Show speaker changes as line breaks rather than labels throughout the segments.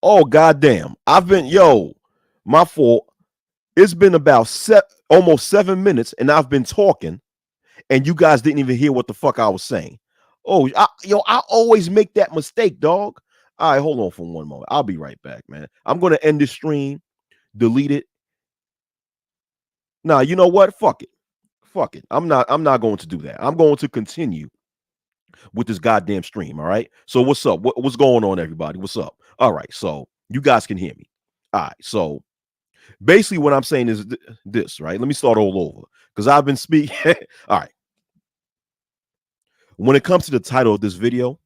Oh goddamn! My fault. It's been about almost 7 minutes, and I've been talking, and you guys didn't even hear what the fuck I was saying. I always make that mistake, dog. All right, hold on for one moment. I'll be right back, man. I'm gonna end this stream, delete it. Nah, you know what? Fuck it. Fuck it. I'm not going to do that. I'm going to continue with this goddamn stream. All right. So what's up? What's going on, everybody? What's up? All right. So you guys can hear me. All right. So basically, what I'm saying is this, right? Let me start all over because I've been speaking. All right. When it comes to the title of this video,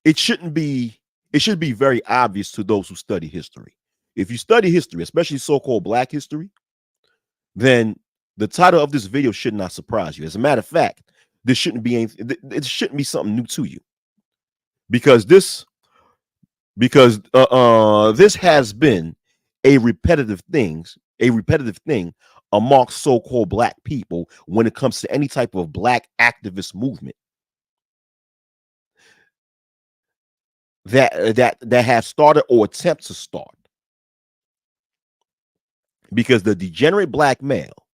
it shouldn't be. It should be very obvious to those who study history. If you study history, especially so-called Black history, then the title of this video should not surprise you. As a matter of fact, this shouldn't be anything. It shouldn't be something new to you because this has been a repetitive thing amongst so-called Black people when it comes to any type of Black activist movement that has started or attempt to start, because the degenerate Black male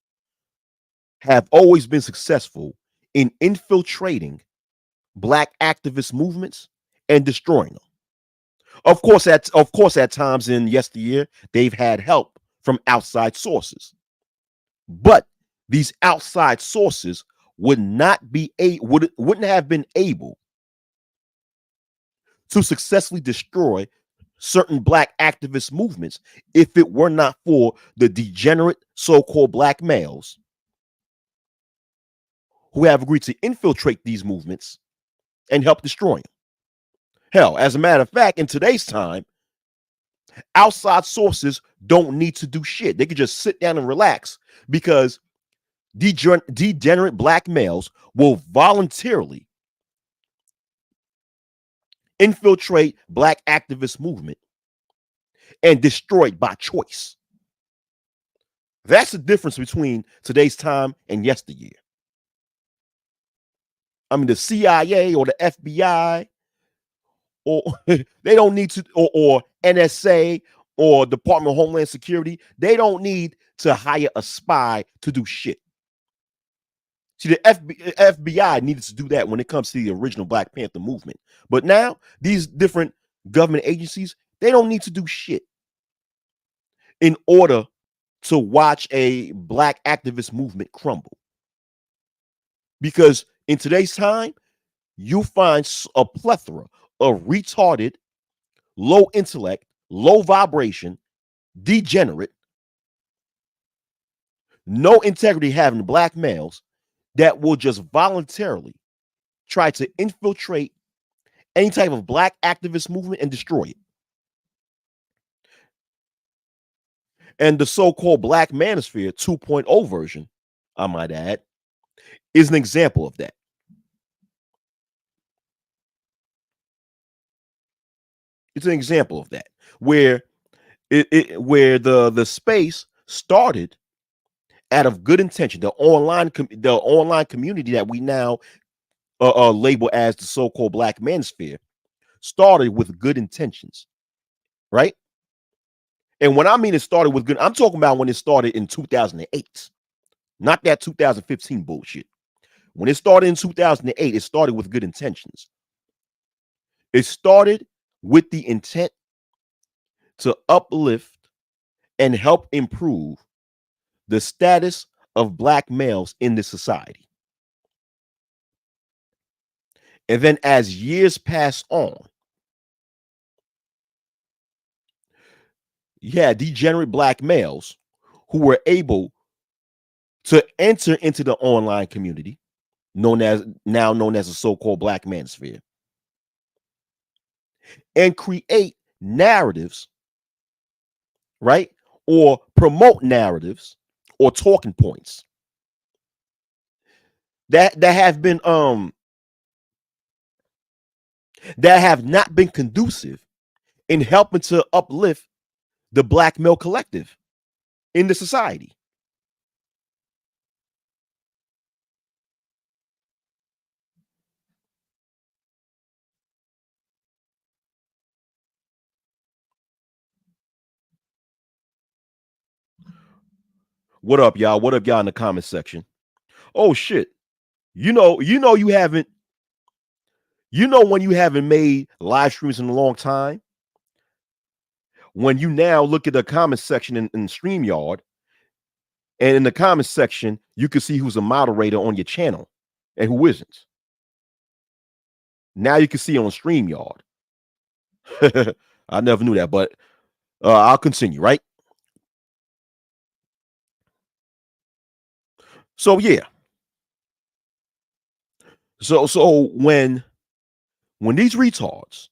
have always been successful in infiltrating Black activist movements and destroying them. Of course, at times in yesteryear, they've had help from outside sources, but these outside sources wouldn't have been able to successfully destroy certain Black activist movements if it were not for the degenerate so-called Black males who have agreed to infiltrate these movements and help destroy them. Hell, as a matter of fact, in today's time, outside sources don't need to do shit. They can just sit down and relax because degenerate Black males will voluntarily infiltrate Black activist movement and destroy it by choice. That's the difference between today's time and yesteryear. I mean, the CIA or the FBI, or they don't need to, or NSA or Department of Homeland Security, they don't need to hire a spy to do shit. See, the FBI needed to do that when it comes to the original Black Panther movement. But now, these different government agencies, they don't need to do shit in order to watch a Black activist movement crumble. Because in today's time, you find a plethora of retarded, low intellect, low vibration, degenerate, no integrity having Black males that will just voluntarily try to infiltrate any type of Black activist movement and destroy it. And the so-called Black Manosphere 2.0 version, I might add, is an example of that. It's an example of that, where where the space started out of good intention. The online community that we now label as the so-called Black Manosphere started with good intentions, right? And when I mean it started with good, I'm talking about when it started in 2008, not that 2015 bullshit. When it started in 2008, it started with good intentions. It started with the intent to uplift and help improve the status of Black males in this society. And then as years pass on, you had degenerate Black males who were able to enter into the online community, known as the so-called Black Manosphere, and create narratives, right? Or promote narratives or talking points that have been that have not been conducive in helping to uplift the Black male collective in the society. What up, y'all? What up, y'all in the comment section? Oh shit. You haven't, when you haven't made live streams in a long time, when you now look at the comment section in StreamYard, and in the comment section, you can see who's a moderator on your channel and who isn't. Now you can see on StreamYard. I never knew that, but I'll continue, right? So yeah. So when these retards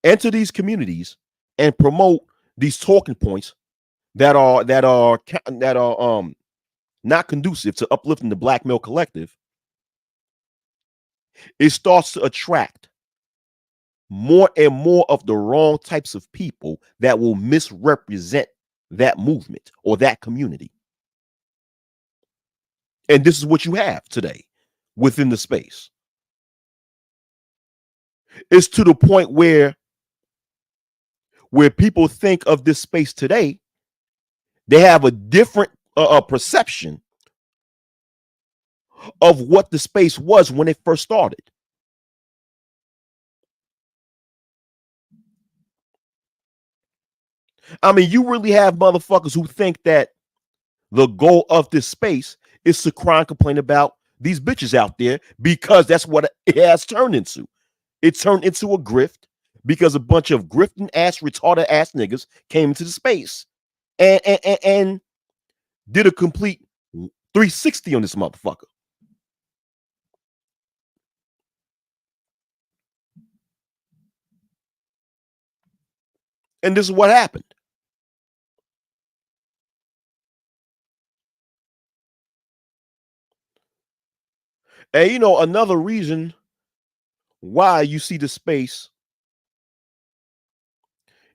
enter these communities and promote these talking points that are not conducive to uplifting the black male collective, it starts to attract more and more of the wrong types of people that will misrepresent that movement or that community. And this is what you have today within the space. It's to the point where people think of this space today, they have a different perception of what the space was when it first started. I mean, you really have motherfuckers who think that the goal of this space is to cry and complain about these bitches out there, because that's what it has turned into. It turned into a grift because a bunch of grifting ass, retarded ass niggas came into the space and did a complete 360 on this motherfucker. And this is what happened. And another reason why you see the space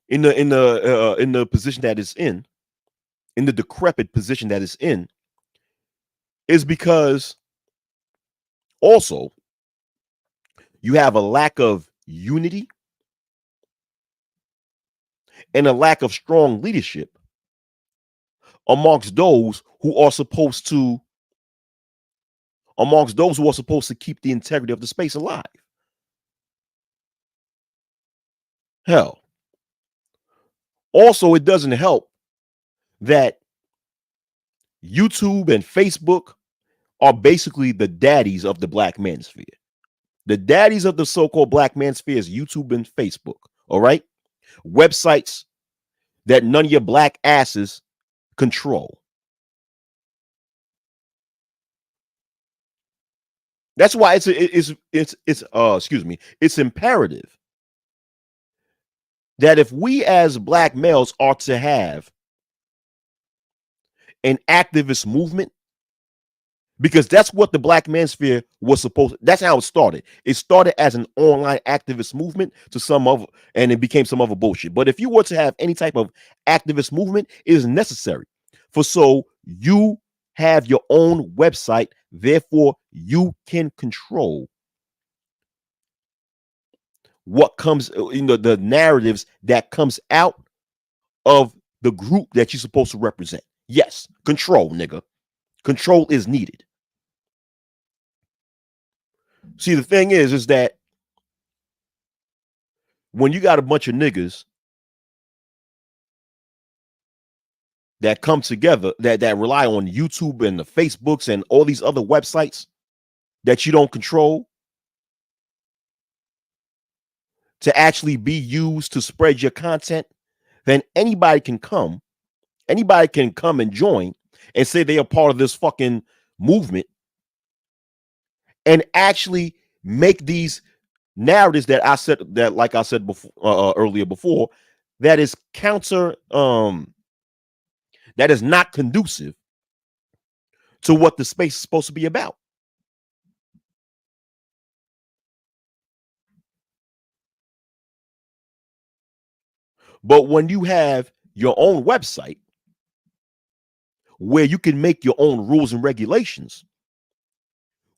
in the position that it's in the decrepit position that it's in, is because also you have a lack of unity and a lack of strong leadership amongst those who are supposed to keep the integrity of the space alive. Hell, also, it doesn't help that YouTube and Facebook are basically the daddies of the black manosphere. The daddies of the so-called black manosphere is YouTube and Facebook. All right, websites that none of your black asses control. That's why it's imperative that if we as black males are to have an activist movement, because that's what the black manosphere was supposed. That's how it started. It started as an online activist movement and it became some other bullshit. But if you were to have any type of activist movement, it is necessary so you have your own website. Therefore, you can control what comes, the narratives that comes out of the group that you're supposed to represent. Yes, control, nigga. Control is needed. See, the thing is that when you got a bunch of niggas that come together, that rely on YouTube and the Facebooks and all these other websites that you don't control to actually be used to spread your content, then anybody can come and join and say they are part of this fucking movement and actually make these narratives that I said, that, like I said before, earlier before, that is counter, that is not conducive to what the space is supposed to be about. But when you have your own website where you can make your own rules and regulations,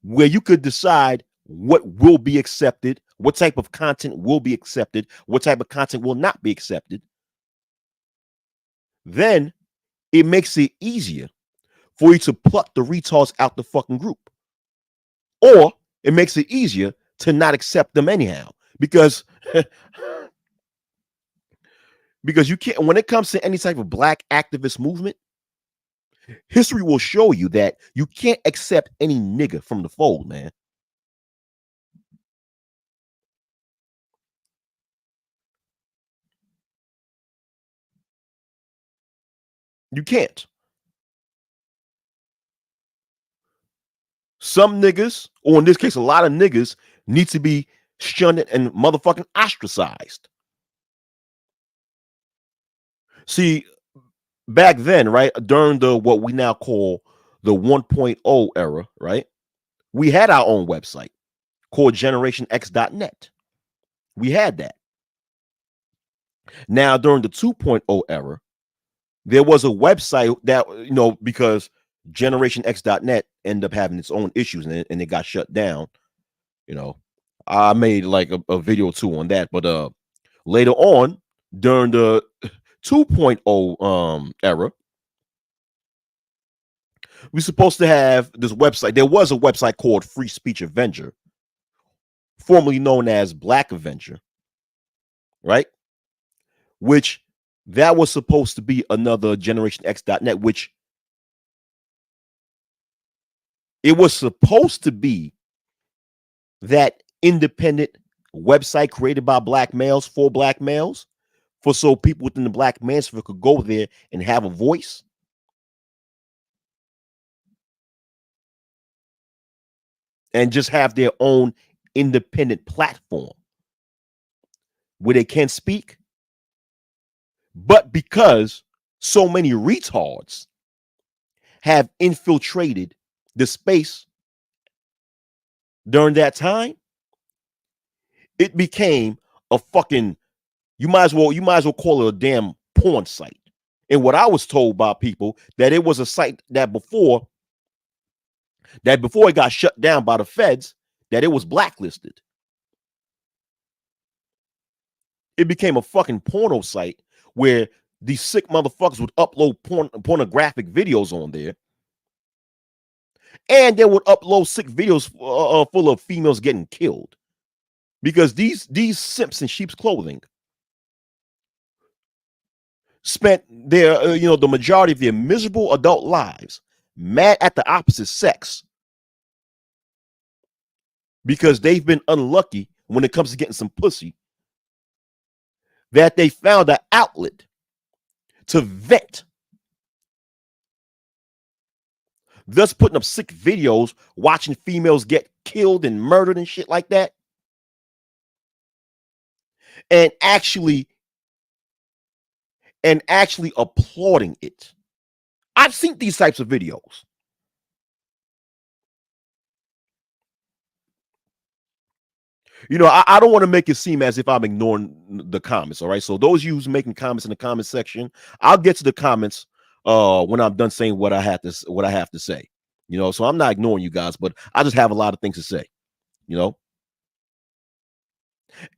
where you could decide what will be accepted, what type of content will be accepted, what type of content will not be accepted, then it makes it easier for you to pluck the retards out the fucking group. Or it makes it easier to not accept them anyhow. Because because you can't, when it comes to any type of black activist movement, history will show you that you can't accept any nigga from the fold, man. You can't. Some niggas, or in this case, a lot of niggas, need to be shunned and motherfucking ostracized. See, back then, right, during the what we now call the 1.0 era, right, we had our own website called generationx.net. We had that. Now, during the 2.0 era, there was a website that, because generationx.net ended up having its own issues and it got shut down. You know, I made like a video or two on that, but later on during the 2.0 era, we're supposed to have this website. There was a website called Free Speech Avenger, formerly known as Black Avenger, right? Which that was supposed to be another generationx.net, which it was supposed to be that independent website created by black males for black males, for so people within the black manosphere could go there and have a voice. And just have their own independent platform where they can speak. But because so many retards have infiltrated the space during that time, it became a fucking, you might as well call it a damn porn site. And what I was told by people, that it was a site that before it got shut down by the feds, that it was blacklisted. It became a fucking porno site where these sick motherfuckers would upload pornographic videos on there, and they would upload sick videos full of females getting killed, because these simps in sheep's clothing spent their the majority of their miserable adult lives mad at the opposite sex because they've been unlucky when it comes to getting some pussy, that they found an outlet to vent, thus putting up sick videos, watching females get killed and murdered and shit like that, and actually applauding it. I've seen these types of videos. I don't want to make it seem as if I'm ignoring the comments. All right. So those of you who's making comments in the comment section, I'll get to the comments when I'm done saying what I have to say. So I'm not ignoring you guys, but I just have a lot of things to say. You know,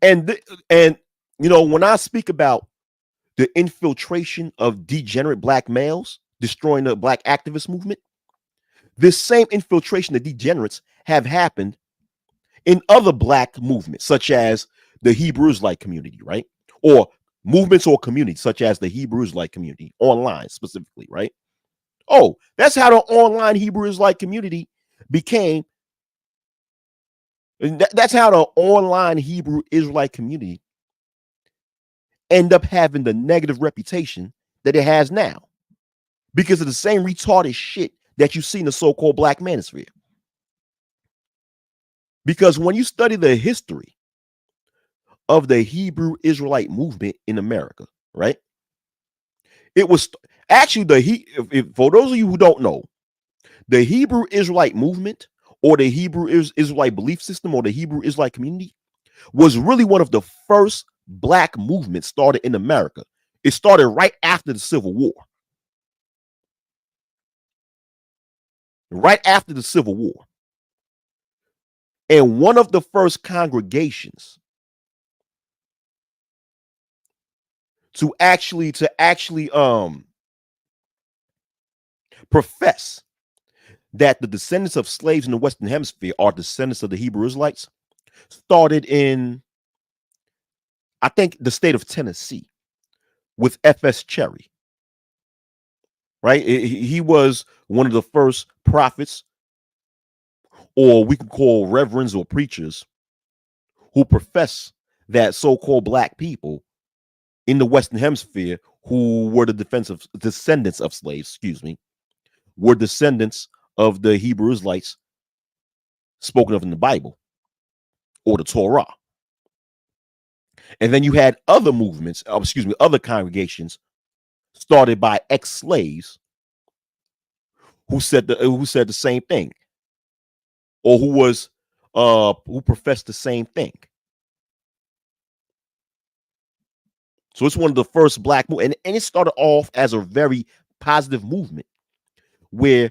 and when I speak about the infiltration of degenerate black males destroying the black activist movement, this same infiltration of degenerates have happened in other black movements, such as the Hebrew Israelite community, right? Or movements or communities, such as the Hebrew Israelite community, online specifically, right? Oh, that's how the online Hebrew Israelite community became. That's how the online Hebrew Israelite community end up having the negative reputation that it has now, because of the same retarded shit that you see in the so-called black manosphere. Because when you study the history of the Hebrew Israelite movement in America, right? It was actually for those of you who don't know, the Hebrew Israelite movement, or the Hebrew Israelite belief system, or the Hebrew Israelite community, was really one of the first black movements started in America. It started right after the Civil War. Right after the Civil War. And one of the first congregations to actually profess that the descendants of slaves in the Western Hemisphere are descendants of the Hebrew Israelites started in, I think, the state of Tennessee with F.S. Cherry, right? He was one of the first prophets, or we could call reverends or preachers, who profess that so-called black people in the Western Hemisphere who were the descendants of slaves, excuse me, were descendants of the Hebrew Israelites spoken of in the Bible or the Torah. And then you had other movements, other congregations started by ex-slaves who said the same thing, or who professed the same thing. So it's one of the first black and it started off as a very positive movement where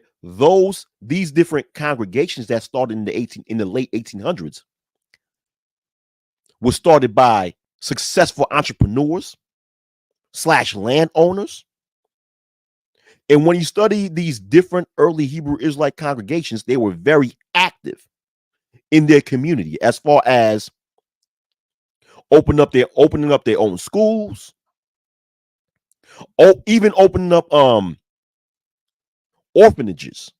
these different congregations that started in the late 1800s was started by successful entrepreneurs / landowners. And when you study these different early Hebrew Israelite congregations, they were very active in their community as far as opening up their own schools, even opening up orphanages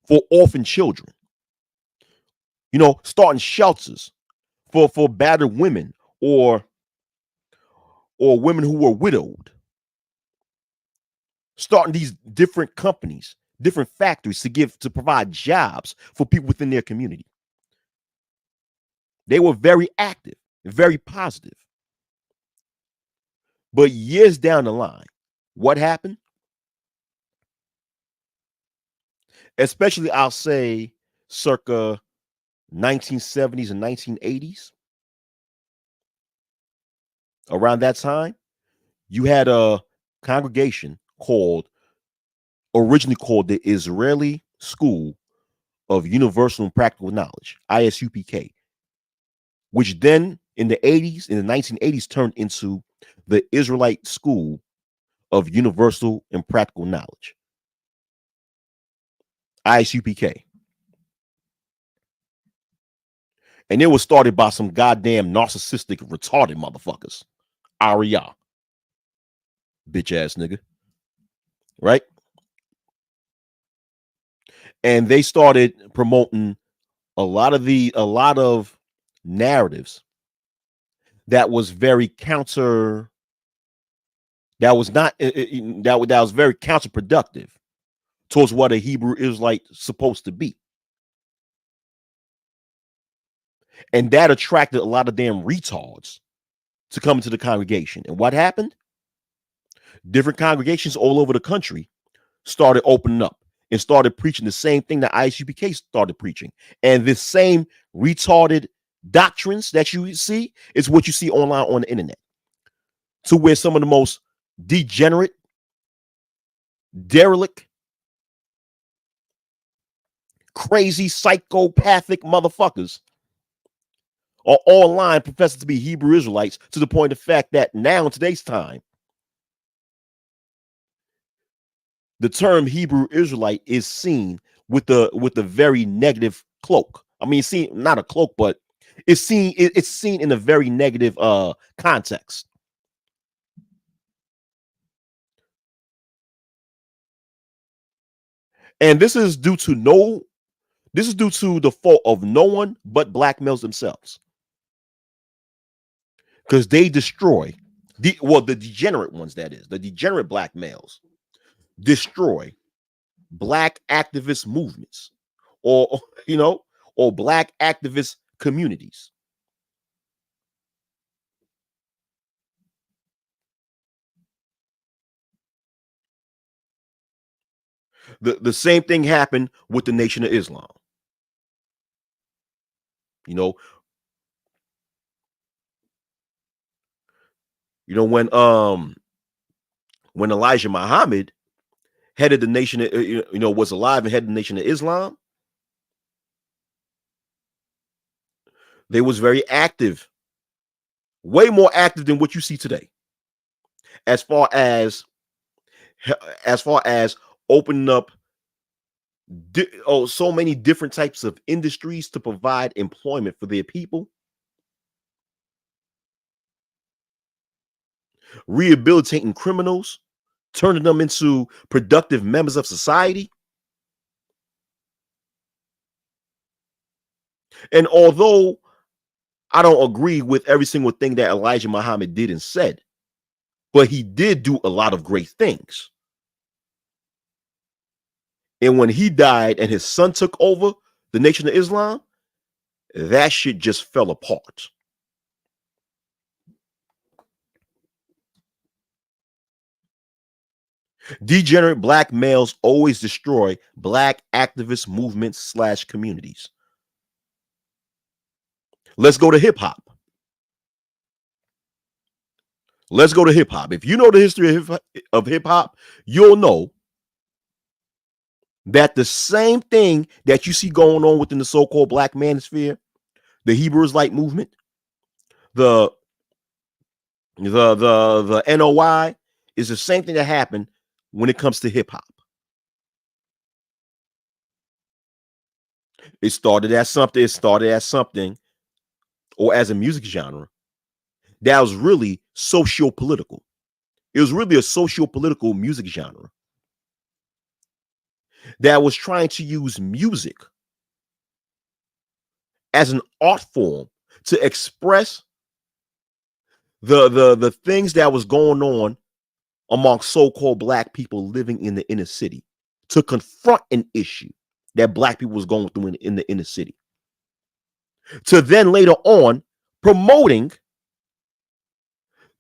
for orphan children, starting shelters for battered women or women who were widowed, starting these different companies, different factories to provide jobs for people within their community. They were very active, very positive. But years down the line, what happened? Especially, I'll say, circa 1970s and 1980s, around that time, you had a congregation originally called the Israeli School of Universal and Practical Knowledge, ISUPK, which then in the 1980s turned into the Israelite School of Universal and Practical Knowledge, ISUPK. And it was started by some goddamn narcissistic, retarded motherfuckers. Aria. Bitch ass nigga. Right? And they started promoting a lot of narratives that was very that was not that was very counterproductive towards what a Hebrew Israelite supposed to be. And that attracted a lot of damn retards to come into the congregation. And what happened? Different congregations all over the country started opening up and started preaching the same thing that ISUPK started preaching. And this same retarded doctrines that you see is what you see online on the internet. To where some of the most degenerate, derelict, crazy, psychopathic motherfuckers are online professing to be Hebrew Israelites, to the point of fact that now in today's time, the term Hebrew Israelite is seen with a very negative cloak. I mean, not a cloak, but it's seen in a very negative context. And this is due to the fault of no one but black males themselves. Because they destroy the degenerate ones, that is, the degenerate black males destroy black activist movements or or black activist communities. The same thing happened with the Nation of Islam. You know, when Elijah Muhammad headed the nation, was alive and headed the Nation of Islam, they was very active, way more active than what you see today, as far as opening up so many different types of industries to provide employment for their people, rehabilitating criminals, turning them into productive members of society. And although I don't agree with every single thing that Elijah Muhammad did and said, but he did do a lot of great things. And when he died and his son took over the Nation of Islam, that shit just fell apart. Degenerate black males always destroy black activist movements slash communities. Let's go to hip hop. Let's go to hip hop. If you know the history of hip hop, you'll know that the same thing that you see going on within the so-called black manosphere, the Hebrew Israelite movement, the the NOI, is the same thing that happened when it comes to hip hop. It started as something, or as a music genre that was really socio-political. It was really a socio-political music genre that was trying to use music as an art form to express the things that was going on among so-called black people living in the inner city, to confront an issue that black people was going through in the inner city, to then later on promoting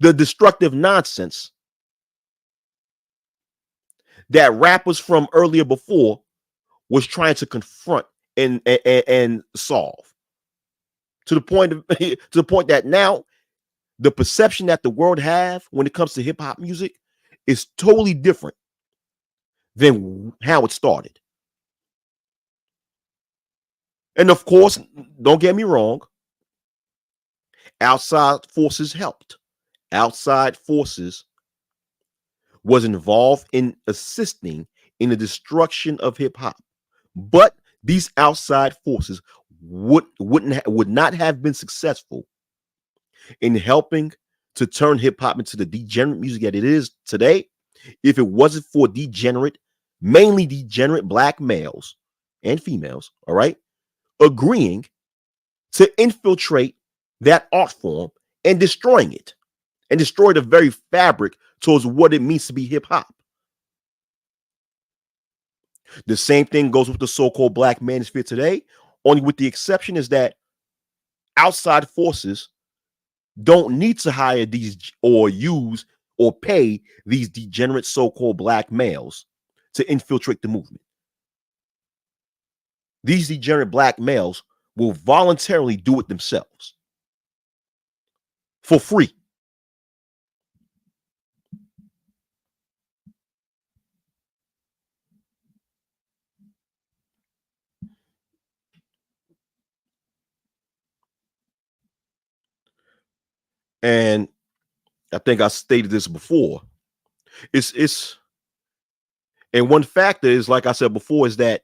the destructive nonsense that rappers from earlier before was trying to confront and solve, to the point of, to the point that now the perception that the world have when it comes to hip hop music is totally different than how it started. And of course, don't get me wrong, outside forces helped. Outside forces was involved in assisting in the destruction of hip hop. But these outside forces would not have been successful in helping to turn hip hop into the degenerate music that it is today if it wasn't for mainly degenerate black males and females, all right, agreeing to infiltrate that art form and destroying it, and destroy the very fabric towards what it means to be hip hop. The same thing goes with the so-called black manosphere today, only with the exception is that outside forces don't need to hire these or use or pay these degenerate so-called black males to infiltrate the movement. These degenerate black males will voluntarily do it themselves for free. And I think I stated this before. It's and one factor is, like I said before, is that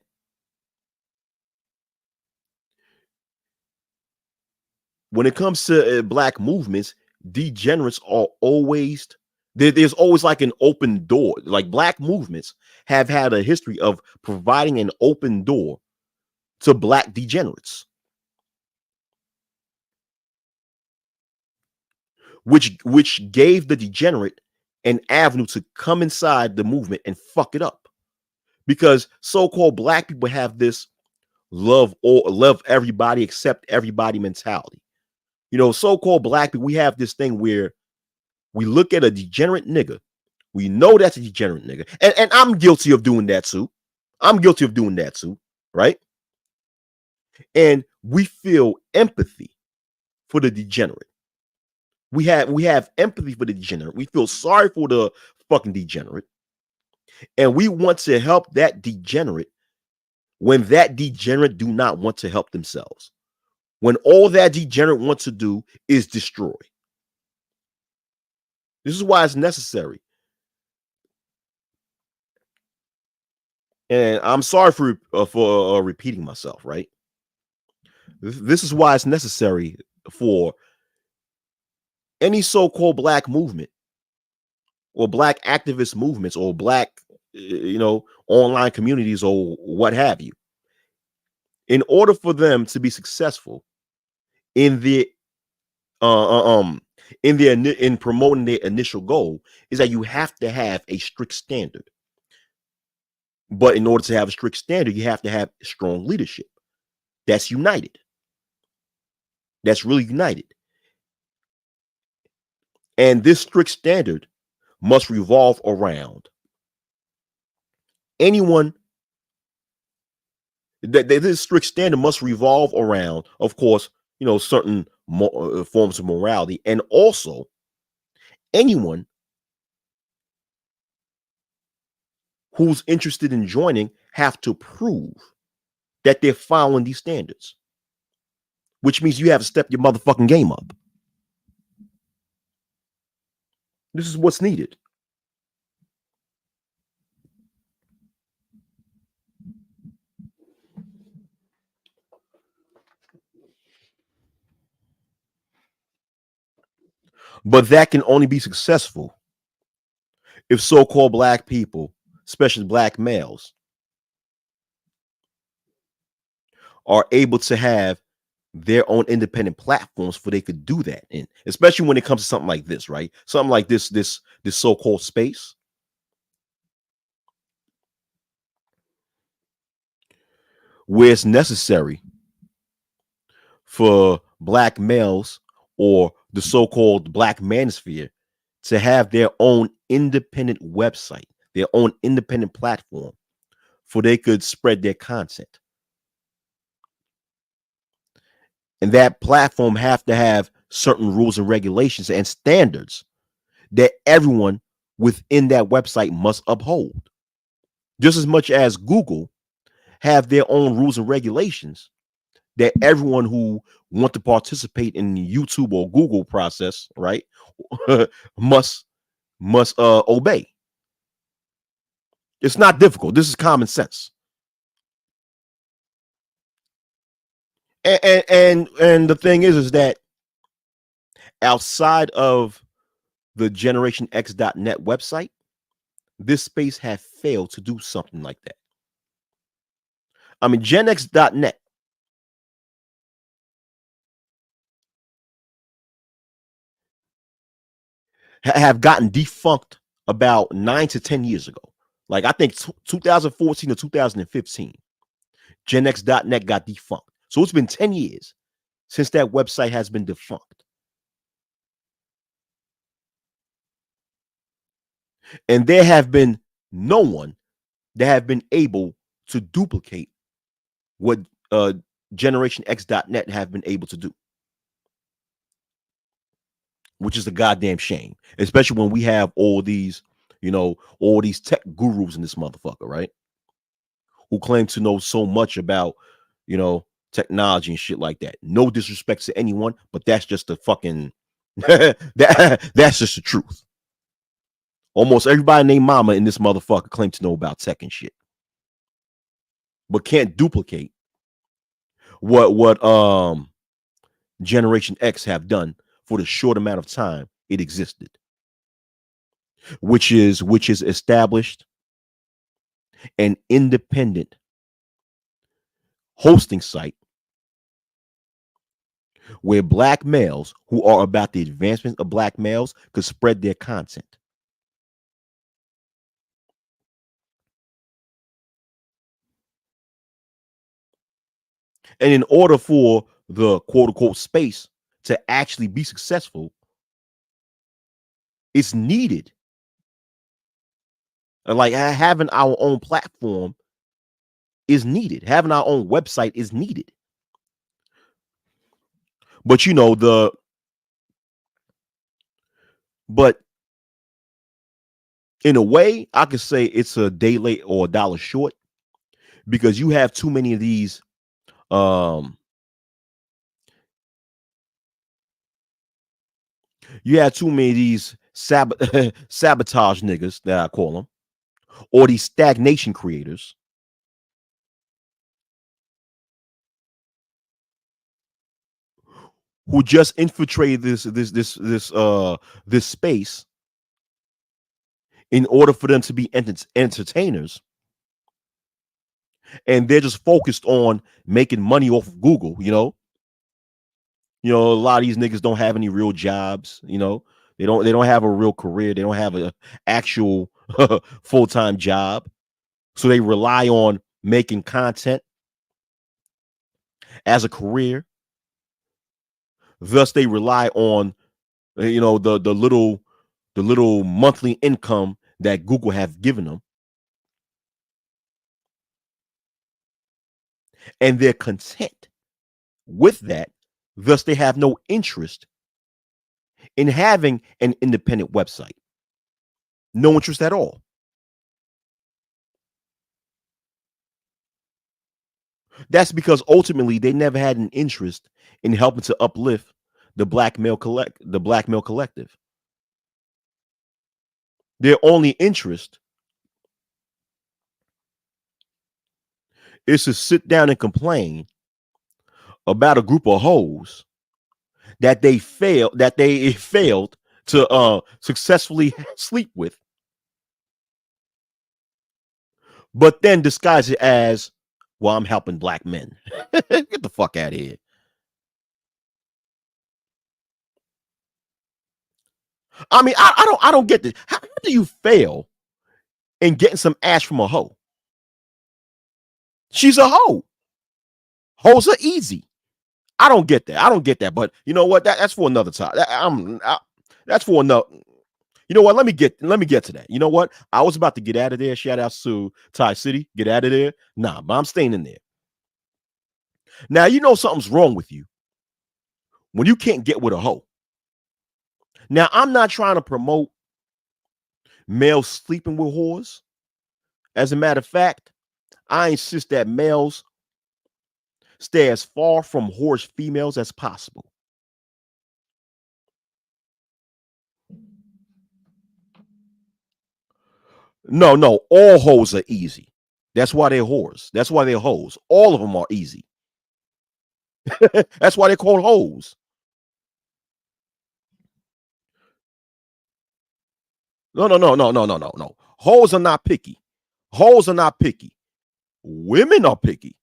when it comes to black movements, degenerates are always there's always like an open door. Like black movements have had a history of providing an open door to black degenerates, which gave the degenerate an avenue to come inside the movement and fuck it up. Because so-called black people have this love everybody, accept everybody mentality. You know, so-called black people, we have this thing where we look at a degenerate nigga. We know that's a degenerate nigga. And I'm guilty of doing that too. I'm guilty of doing that too, right? And we feel empathy for the degenerate. We have empathy for the degenerate. We feel sorry for the fucking degenerate. And we want to help that degenerate when that degenerate do not want to help themselves. When all that degenerate wants to do is destroy. This is why it's necessary And I'm sorry for repeating myself, right? This is why it's necessary for any so-called black movement or black activist movements or black, online communities or what have you. In order for them to be successful in the in promoting their initial goal, is that you have to have a strict standard. But in order to have a strict standard, you have to have strong leadership that's united, that's really united. And this strict standard must revolve around anyone that this strict standard must revolve around, of course, certain forms of morality, and also anyone who's interested in joining have to prove that they're following these standards, which means you have to step your motherfucking game up. This is what's needed. But that can only be successful if so-called black people, especially black males, are able to have their own independent platforms for they could do that in, especially when it comes to something like this, right? Something like this so-called space, where it's necessary for black males or the so-called black manosphere to have their own independent website, their own independent platform, for they could spread their content. And that platform have to have certain rules and regulations and standards that everyone within that website must uphold. Just as much as Google have their own rules and regulations that everyone who want to participate in the YouTube or Google process, right, must obey. It's not difficult. This is common sense. And the thing is that outside of the GenerationX.net website, this space have failed to do something like that. I mean, GenX.net have gotten defunct about 9 to 10 years ago. Like I think 2014 or 2015, GenX.net got defunct. So it's been 10 years since that website has been defunct. And there have been no one that have been able to duplicate what GenerationX.net have been able to do, which is a goddamn shame, especially when we have all these, all these tech gurus in this motherfucker, right? Who claim to know so much about, technology and shit like that. No disrespect to anyone, but that's just the fucking that's just the truth. Almost everybody named mama in this motherfucker claim to know about tech and shit, but can't duplicate what Generation X have done for the short amount of time it existed, which is established an independent hosting site where black males who are about the advancement of black males could spread their content. And in order for the quote unquote space to actually be successful, it's needed. Like having our own platform is needed. Having our own website is needed. But but in a way, I could say it's a day late or a dollar short because you have too many of these you have too many of these sabotage niggas that I call them, or these stagnation creators who just infiltrated this space in order for them to be entertainers, and they're just focused on making money off of Google. A lot of these niggas don't have any real jobs. They don't have a real career. They don't have a actual full-time job. So they rely on making content as a career. Thus, they rely on the little monthly income that Google have given them, and they're content with that. Thus, they have no interest in having an independent website. No interest at all. That's because ultimately they never had an interest in helping to uplift the black male collective. Their only interest is to sit down and complain about a group of hoes that they failed to successfully sleep with, but then disguise it as, well, I'm helping black men. Get the fuck out of here. I mean, I don't get this. How do you fail in getting some ass from a hoe? She's a hoe. Hoes are easy. I don't get that. I don't get that. But you know what? That's for another time. That's for another. You know what? Let me get to that. You know what? I was about to get out of there. Shout out to Thai City. Get out of there. Nah, but I'm staying in there. Now you know something's wrong with you when you can't get with a hoe. Now I'm not trying to promote males sleeping with whores. As a matter of fact, I insist that males stay as far from whorish females as possible. No, no, all hoes are easy. That's why they're whores. That's why they're hoes. All of them are easy. That's why they're called hoes. No, no, no, no, no, no, no, no. Hoes are not picky. Hoes are not picky. Women are picky.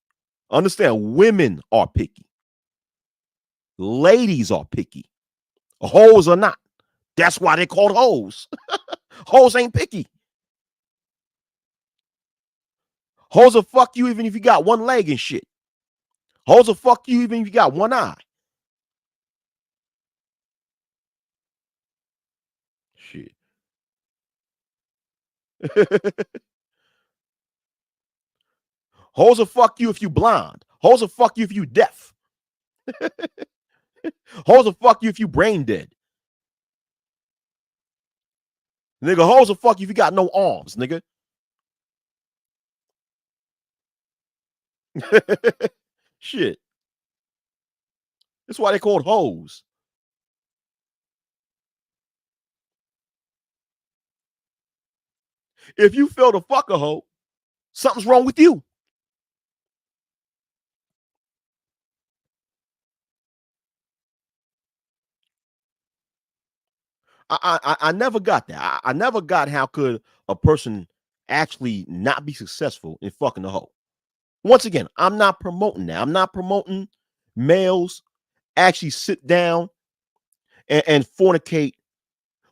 Understand, women are picky. Ladies are picky. Hoes are not. That's why they're called hoes. Hoes ain't picky. Hoes will fuck you even if you got one leg and shit. Hoes will fuck you even if you got one eye. Shit. Hoes will fuck you if you blind. Hoes will fuck you if you deaf. Hoes will fuck you if you brain dead. Nigga, hoes will fuck you if you got no arms, nigga. Shit. That's why they called hoes. If you fail to fuck a hoe, something's wrong with you. I never got that. I never got how could a person actually not be successful in fucking a hoe. Once again, I'm not promoting that. I'm not promoting males actually sit down and fornicate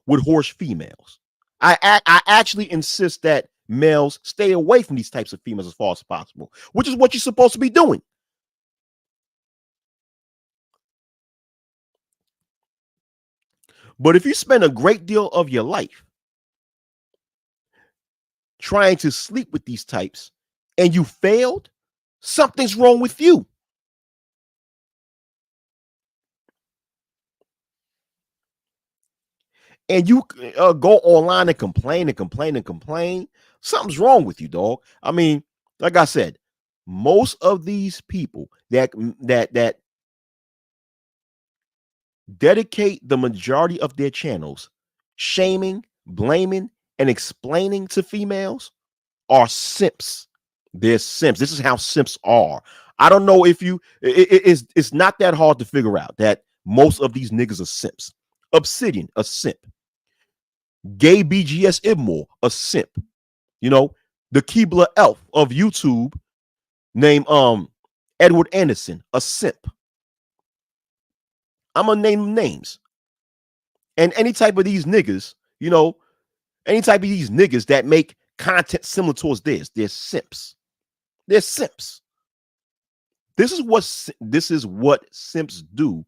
with horse females. I actually insist that males stay away from these types of females as far as possible, which is what you're supposed to be doing. But if you spend a great deal of your life trying to sleep with these types and you failed, something's wrong with you. And you go online and complain and complain and complain, something's wrong with you, dog. I mean, like I said, most of these people that dedicate the majority of their channels shaming, blaming, and explaining to females are simps. They're simps. This is how simps are. I don't know if you it's not that hard to figure out that Most of these niggas are simps. Obsidian, a simp. Gay BGS Ibmore, a simp. You know, the Keebler Elf of YouTube, named Edward Anderson, a simp. I'm gonna name names. And any type of these niggas, any type of these niggas that make content similar towards theirs, they're simps. They're simps. This is what simps do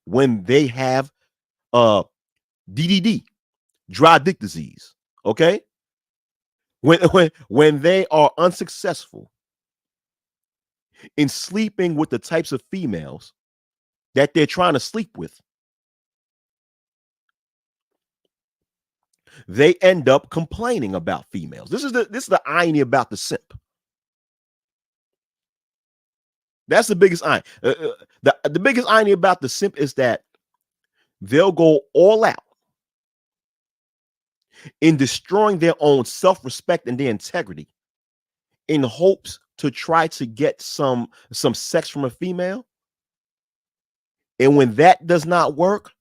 when they have DDD, dry dick disease. Okay, when they are unsuccessful in sleeping with the types of females that they're trying to sleep with, they end up complaining about females. This is the irony about the simp. That's the biggest irony. The biggest irony about the simp is that they'll go all out in destroying their own self-respect and their integrity in hopes to try to get some sex from a female. And when that does not work,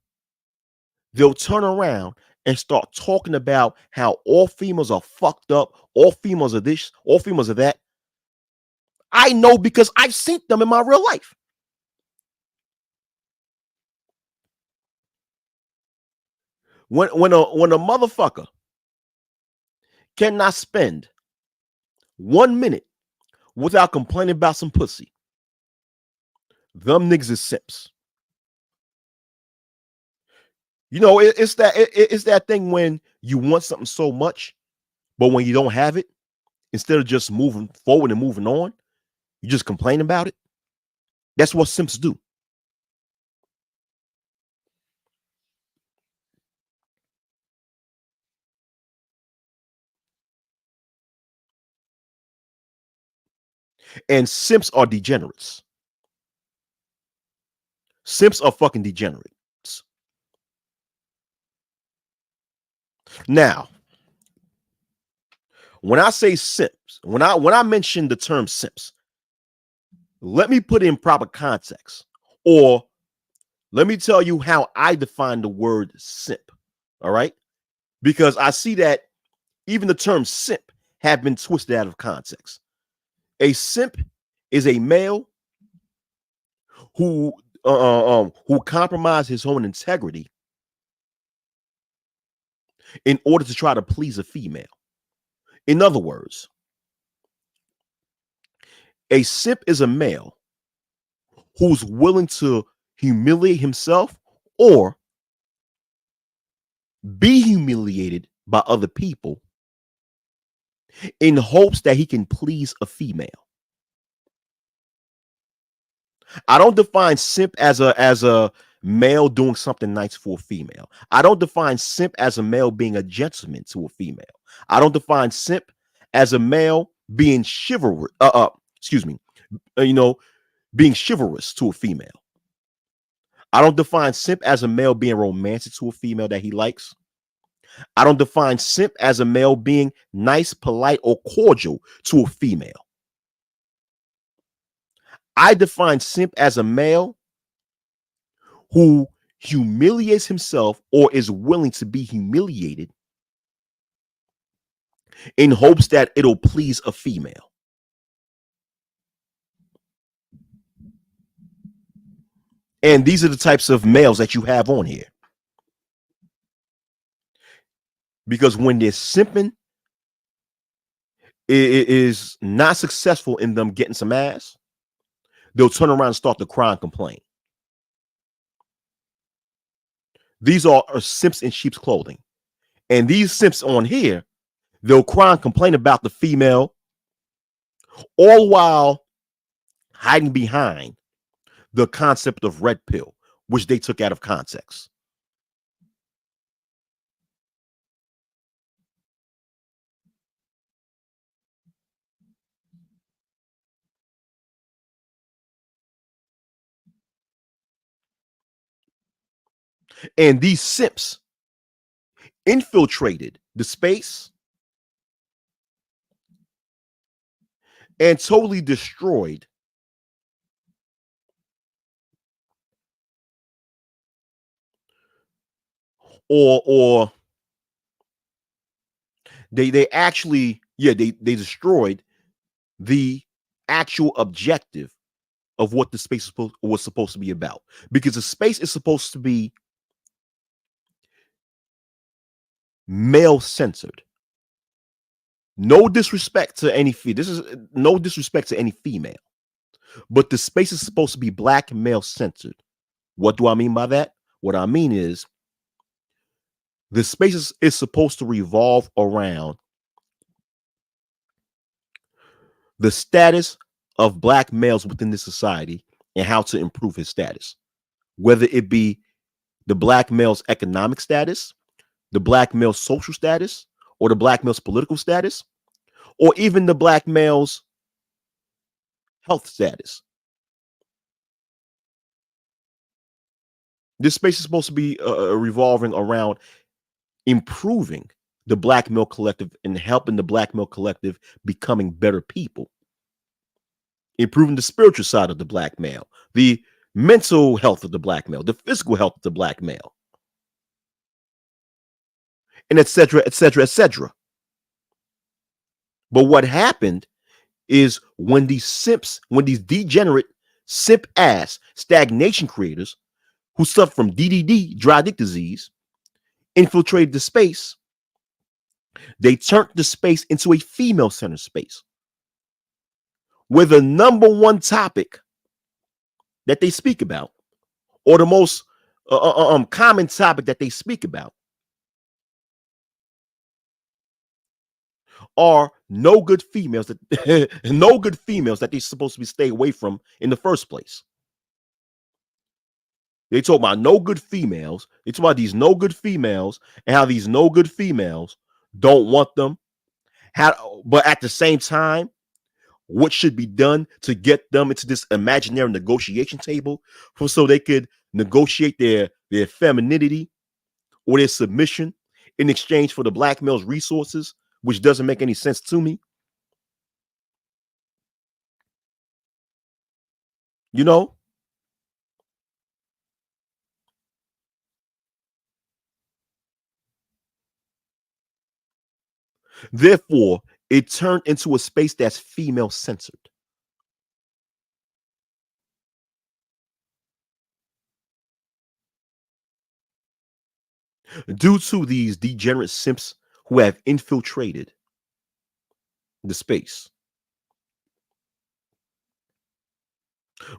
they'll turn around and start talking about how all females are fucked up, all females are this, all females are that. I know because I've seen them in my real life. When a motherfucker cannot spend 1 minute without complaining about some pussy, them niggas is simps. It's that thing when you want something so much, but when you don't have it, instead of just moving forward and moving on, you just complain about it. That's what simps do. And simps are degenerates. Simps are fucking degenerates. Now, when I say simps, when I mention the term simps, let me put it in proper context, or let me tell you how I define the word simp. All right, because I see that even the term simp have been twisted out of context. A simp is a male who compromise his own integrity in order to try to please a female. In other words, a simp is a male who's willing to humiliate himself or be humiliated by other people in hopes that he can please a female. I don't define simp as a male doing something nice for a female. I don't define simp as a male being a gentleman to a female. I don't define simp as a male being chivalrous. Excuse me. Being chivalrous to a female. I don't define simp as a male being romantic to a female that he likes. I don't define simp as a male being nice, polite, or cordial to a female. I define simp as a male who humiliates himself or is willing to be humiliated in hopes that it'll please a female. And these are the types of males that you have on here. Because when they're simping, it is not successful in them getting some ass, they'll turn around and start to cry and complain. These are simps in sheep's clothing. And these simps on here, they'll cry and complain about the female, all while hiding behind the concept of red pill, which they took out of context. And these simps infiltrated the space and totally destroyed or they actually, yeah, they destroyed the actual objective of what the space was supposed to be about, because the space is supposed to be male censored. No disrespect to any this is no disrespect to any female, but the space is supposed to be black male censored. What do I mean by that? What I mean is the space is supposed to revolve around the status of black males within this society and how to improve his status, whether it be the black male's economic status, the black male's social status, or the black male's political status, or even the black male's health status. This space is supposed to be revolving around improving the black male collective and helping the black male collective becoming better people, improving the spiritual side of the black male, the mental health of the black male, the physical health of the black male, and etc., etc., etc. But what happened is when these simps, when these degenerate, simp ass stagnation creators who suffer from DDD, dry dick disease, infiltrated the space, they turned the space into a female centered space where the number one topic that they speak about, or the most common topic that they speak about, are no good females that no good females that they're supposed to be stay away from in the first place. They talk about no good females. They talk about these no good females and how these no good females don't want them. How, but at the same time, what should be done to get them into this imaginary negotiation table so they could negotiate their femininity or their submission in exchange for the black male's resources, which doesn't make any sense to me. You know, therefore, it turned into a space that's female censored. Due to these degenerate simps who have infiltrated the space.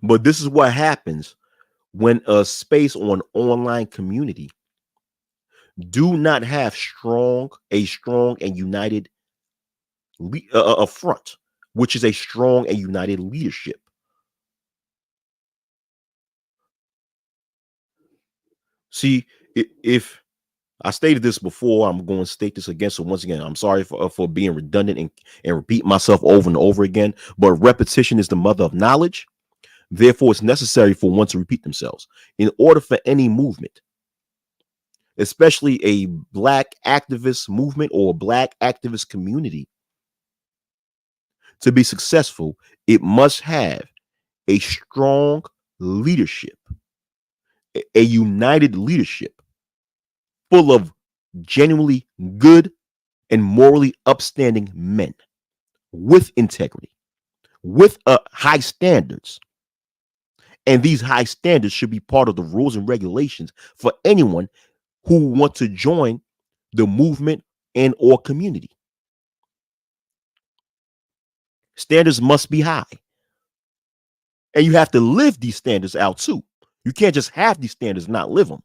But this is what happens when a space or an online community do not have a strong and united a front, which is a strong and united leadership. See, if I stated this before, I'm going to state this again. So once again, I'm sorry for being redundant and repeat myself over and over again. But repetition is the mother of knowledge. Therefore, it's necessary for one to repeat themselves in order for any movement, especially a black activist movement or a black activist community, to be successful. It must have a strong leadership, a united leadership full of genuinely good and morally upstanding men with integrity, with high standards. And these high standards should be part of the rules and regulations for anyone who want to join the movement and or community. Standards must be high. And you have to live these standards out too. You can't just have these standards and not live them.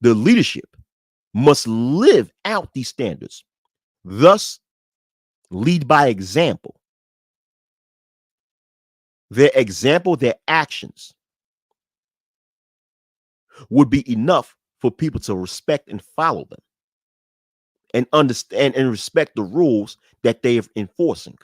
The leadership must live out these standards, thus lead by example. Their example, their actions would be enough for people to respect and follow them and understand and respect the rules that they are enforcing.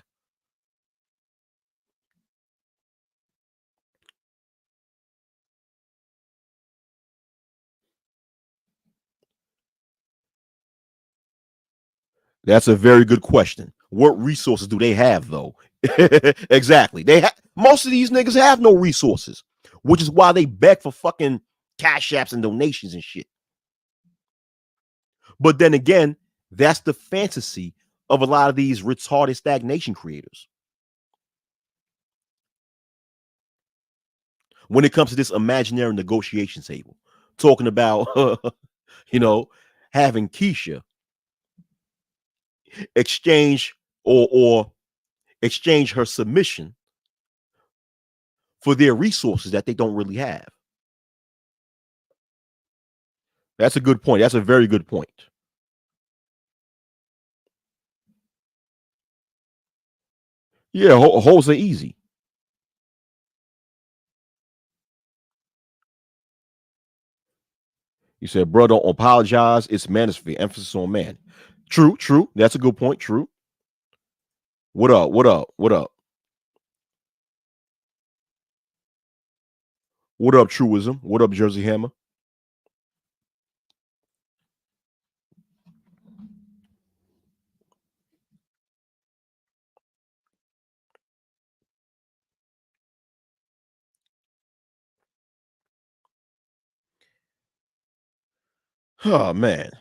That's a very good question. What resources do they have though? Exactly. Most of these niggas have no resources, which is why they beg for fucking cash apps and donations and shit. But then again, that's the fantasy of a lot of these retarded stagnation creators. When it comes to this imaginary negotiation table, talking about, you know, having Keisha exchange or exchange her submission for their resources that they don't really have. That's a good point. That's a very good point. Yeah, hoes are easy. You said, bro, don't apologize. It's manosphere. Emphasis on man. True, true. That's a good point. True. What up? What up? What up? What up, truism? What up, Jersey Hammer? Oh man,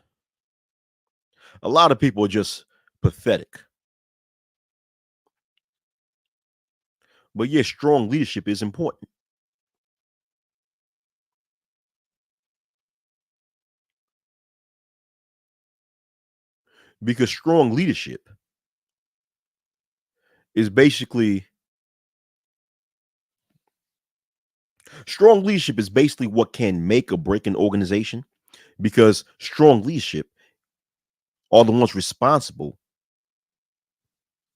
a lot of people are just pathetic. But yeah, strong leadership is important because is basically strong leadership is basically what can make or break an organization because strong leadership are the ones responsible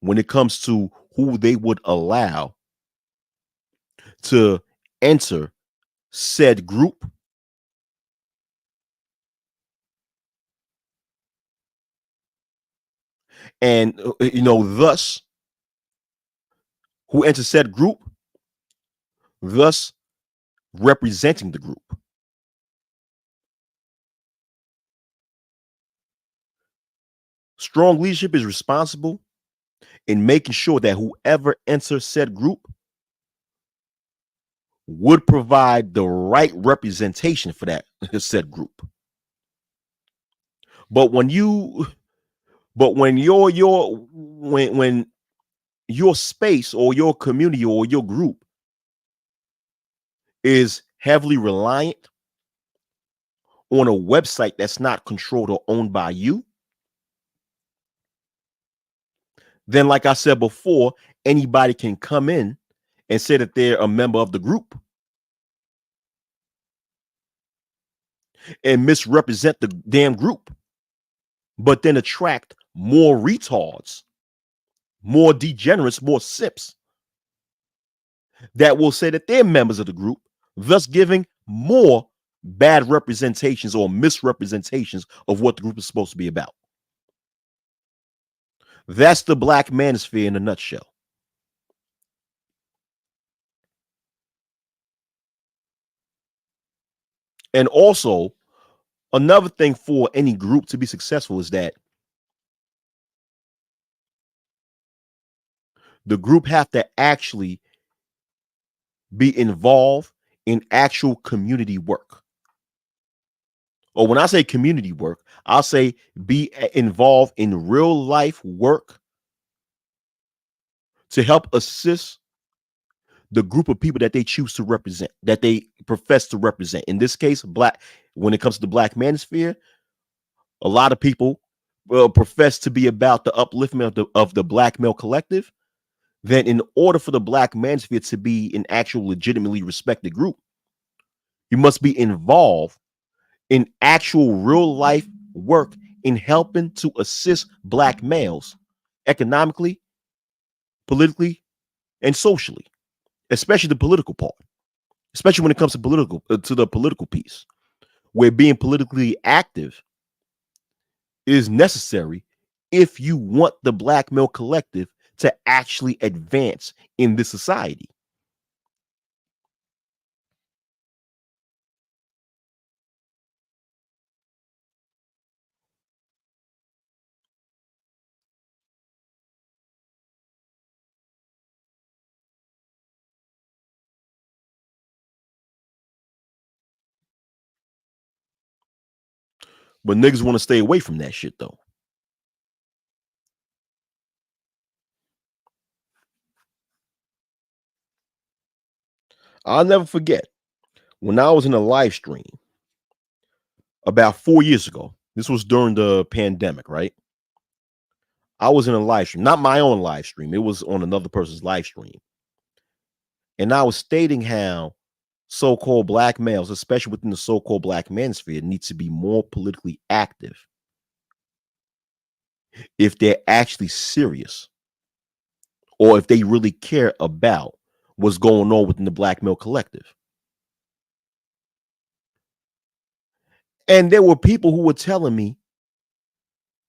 when it comes to who they would allow to enter said group and thus who enters said group, thus representing the group. Strong leadership is responsible in making sure that whoever enters said group would provide the right representation for that said group. But when you but when when your space or your community or your group is heavily reliant on a website that's not controlled or owned by you, then like I said before, anybody can come in and say that they're a member of the group and misrepresent the damn group, but then attract more retards, more degenerates, more sips that will say that they're members of the group, thus giving more bad representations or misrepresentations of what the group is supposed to be about. That's the black manosphere in a nutshell. And also, another thing for any group to be successful is that the group have to actually be involved in actual community work. Or when I say community work, I'll say be involved in real life work to help assist the group of people that they choose to represent, that they profess to represent. In this case, black. When it comes to the black manosphere, a lot of people profess to be about the upliftment of the black male collective. Then, in order for the black manosphere to be an actual legitimately respected group, you must be involved in actual real life work in helping to assist black males economically, politically, and socially, especially the political part, especially when it comes to the political piece, where being politically active is necessary if you want the black male collective to actually advance in this society. But niggas want to stay away from that shit though. I'll never forget when I was in a live stream about 4 years ago. This was during the pandemic, right? I was in a live stream, not my own live stream. It was on another person's live stream. And I was stating how so-called black males, especially within the so-called black manosphere, need to be more politically active if they're actually serious or if they really care about what's going on within the black male collective. And there were people who were telling me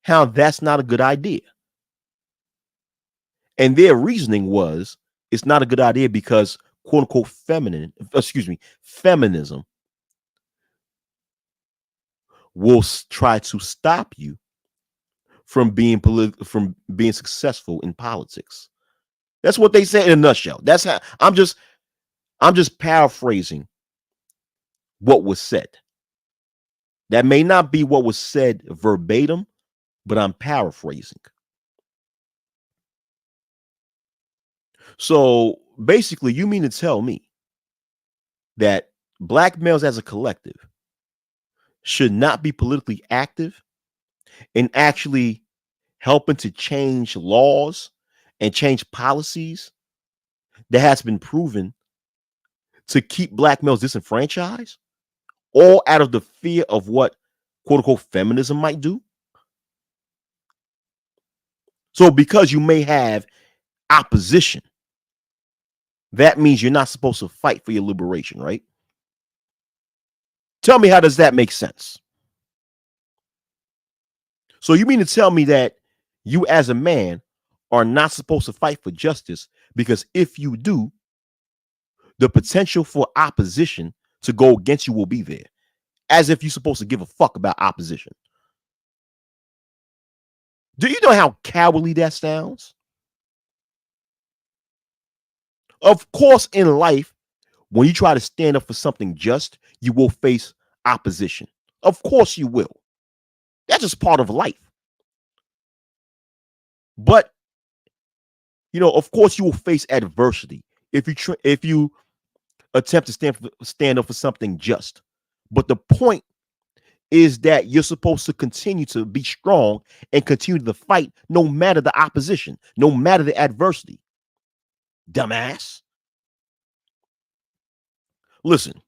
how that's not a good idea. And their reasoning was it's not a good idea because quote unquote feminism will try to stop you from being successful in politics. That's what they said in a nutshell. That's how I'm just paraphrasing what was said. That may not be what was said verbatim, but I'm paraphrasing. So basically, you mean to tell me that black males as a collective should not be politically active in actually helping to change laws and change policies that has been proven to keep black males disenfranchised, all out of the fear of what quote unquote feminism might do? So because you may have opposition, that means you're not supposed to fight for your liberation, right? Tell me, how does that make sense? So you mean to tell me that you as a man are not supposed to fight for justice because if you do, the potential for opposition to go against you will be there, as if you're supposed to give a fuck about opposition. Do you know how cowardly that sounds? Of course, in life, when you try to stand up for something just, you will face opposition. Of course, you will. That's just part of life. But of course, you will face adversity if you attempt to stand up for something just. But the point is that you're supposed to continue to be strong and continue to fight no matter the opposition, no matter the adversity. Dumbass. Listen,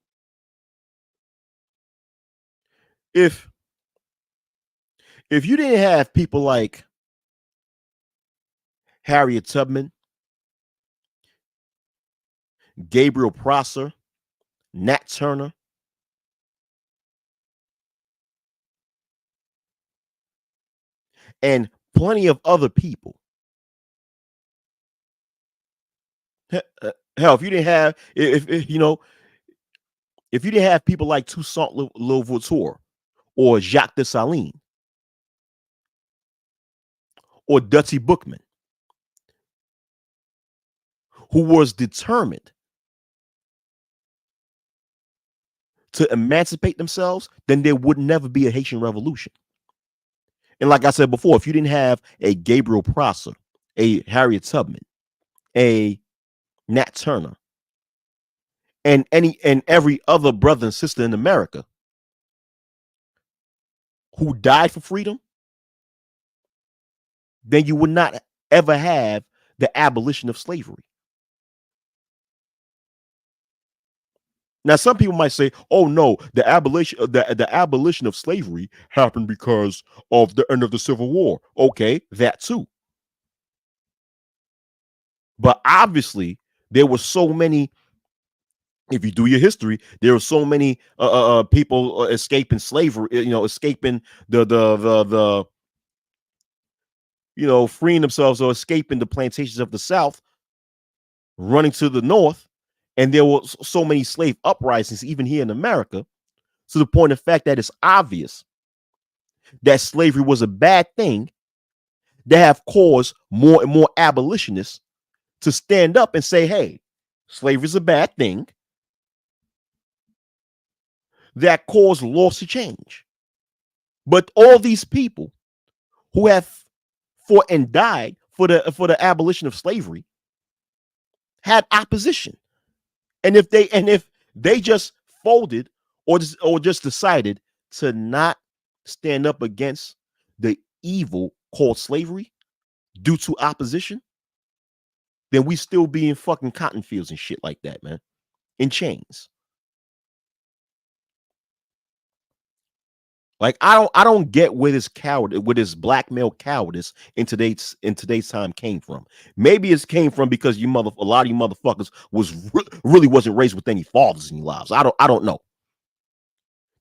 if you didn't have people like Harriet Tubman, Gabriel Prosser, Nat Turner, and plenty of other people. Hell, if you didn't have if you didn't have people like Toussaint Louverture or Jacques Dessalines or Dutty Bookman, who was determined to emancipate themselves, then there would never be a Haitian revolution. And like I said before, if you didn't have a Gabriel Prosser, a Harriet Tubman, a Nat Turner, and every other brother and sister in America who died for freedom, then you would not ever have the abolition of slavery. Now, some people might say, "Oh no, the abolition of slavery happened because of the end of the Civil War." Okay, that too. But obviously, there were so many. If you do your history, there were so many people escaping slavery. Escaping the freeing themselves or escaping the plantations of the South, running to the North, and there were so many slave uprisings, even here in America, to the point of fact that it's obvious that slavery was a bad thing, that have caused more and more abolitionists to stand up and say, hey, slavery is a bad thing, that caused laws to change. But all these people who have fought and died for the abolition of slavery had opposition. And if they just folded or just decided to not stand up against the evil called slavery due to opposition, then we still be in fucking cotton fields and shit like that, man. In chains. Like I don't get where this black male cowardice in today's time came from. Maybe it came from because a lot of you motherfuckers really wasn't raised with any fathers in your lives. I don't know.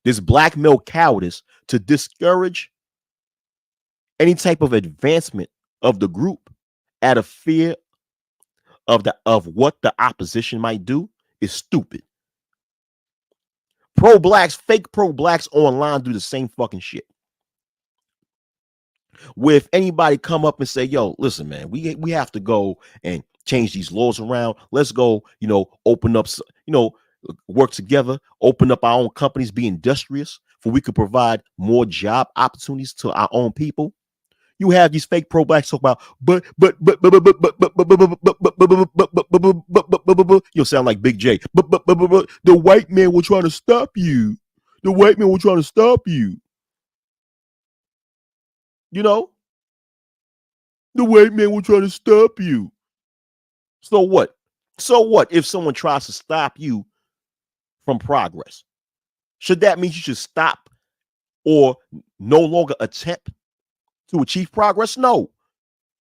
This black male cowardice to discourage any type of advancement of the group out of fear of what the opposition might do is stupid. Fake pro blacks online do the same fucking shit. Where if anybody come up and say, "Yo, listen, man, we have to go and change these laws around. Let's go, open up, work together, open up our own companies, be industrious, for we could provide more job opportunities to our own people." You have these fake pro blacks talk about, you'll sound like Big J. But the white man will try to stop you. The white man will try to stop you. You know, the white man will try to stop you. So what? So what if someone tries to stop you from progress? Should that mean you should stop or no longer attempt to achieve progress? No.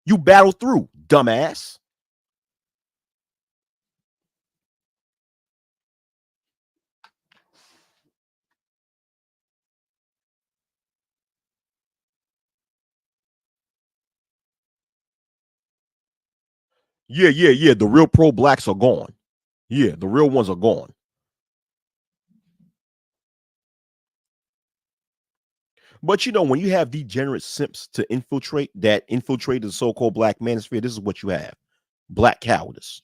You battle through, dumbass. Yeah. The real pro blacks are gone. Yeah, the real ones are gone. But when you have degenerate simps to infiltrate the so-called black manosphere, this is what you have. Black cowardice.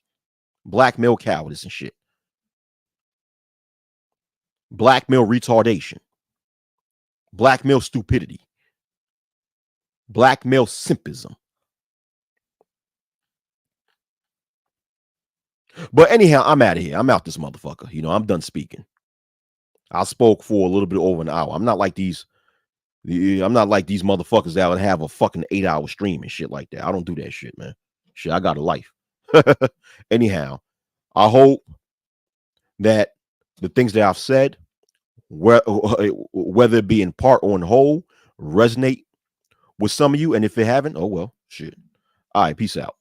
Black male cowardice and shit. Black male retardation. Black male stupidity. Black male simpism. But anyhow, I'm out of here. I'm out this motherfucker. I'm done speaking. I spoke for a little bit over an hour. I'm not like these motherfuckers that would have a fucking 8-hour stream and shit like that. I don't do that shit, man. Shit, I got a life. Anyhow, I hope that the things that I've said, whether it be in part or in whole, resonate with some of you. And if it haven't, oh well, shit. All right, peace out.